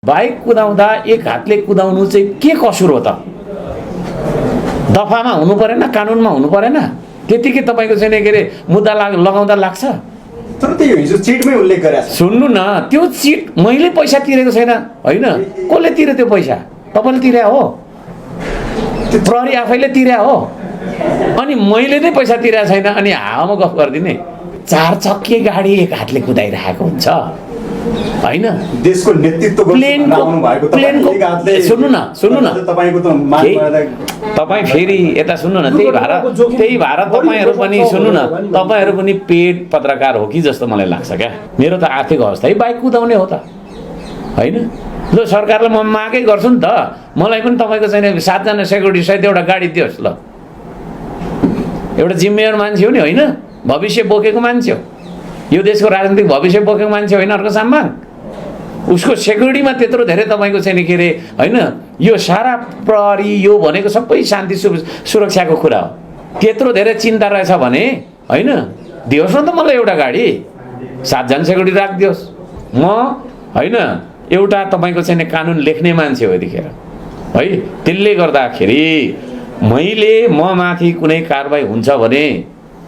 Bike कुदाउँदा एक हातले कुदाउनु चाहिँ के कसुर हो त? दफामा हुनु परेन, कानुनमा हुनु परेन? त्यतिकै तपाईँको चाहिँ के अरे मुद्दा लगाउँदा लाग्छ? तर त्यो हिजो चिटमै उल्लेख गरेछ। सुन्नु न, त्यो चिट मैले पैसा तिरेको छैन होइन। कसले तिर्यो त्यो पैसा? तपाईँले तिरे हो, प्रहरी आफैले तिरे हो। अनि मैले नै पैसा तिरेको छैन अनि हावामा गफ गरिदिने? 4 चक्के गाडी एक हातले कुदाइरहेको हुन्छ होइन? देशको नेतृत्व प्लेनको सुन्नु न तपाईँ फेरि यता सुन्नु न, त्यही भएर तपाईँहरू पनि सुन्नु न, तपाईँहरू पनि पेड पत्रकार हो कि जस्तो मलाई लाग्छ क्या। मेरो त आर्थिक अवस्था बाइक कुदाउने हो त होइन? ल सरकारलाई म मागै गर्छु नि त, मलाई पनि तपाईँको चाहिँ 7 जना सेक्युरिटी सहित एउटा गाडी दियोस्। ल एउटा जिम्मेवार मान्छे हो नि होइन? भविष्य बोकेको मान्छे हो, यो देशको राजनीतिक भविष्य बोकेको मान्छे होइन अर्को साम्बाङ। उसको सेक्युरिटीमा त्यत्रो धेरै तपाईँको चाहिँ के अरे होइन? यो सारा प्रहरी यो भनेको सबै शान्ति सुरक्षाको कुरा हो। त्यत्रो धेरै चिन्ता रहेछ भने होइन, दियोस् न त मलाई एउटा गाडी, 7 जना सेक्युरिटी राखिदियोस्। म होइन एउटा तपाईँको चाहिँ कानुन लेख्ने मान्छे हो यतिखेर है। त्यसले गर्दाखेरि मैले म माथि कुनै कारबाही हुन्छ भने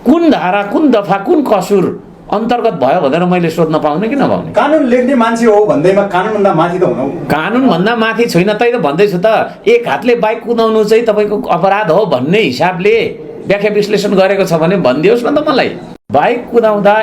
कुन धारा, कुन दफा, कुन कसुर अन्तर्गत भयो भनेर मैले सोध्न पाउने कि नपाउने? कानुन लेख्ने मान्छे हो भन्दैमा कानुनभन्दा माथि त हुनु। कानुनभन्दा माथि छैन तै त भन्दैछु त। एक हातले बाइक कुदाउनु चाहिँ तपाईँको अपराध हो भन्ने हिसाबले व्याख्या विश्लेषण गरेको छ भने भनिदियोस् न त मलाई। बाइक कुदाउँदा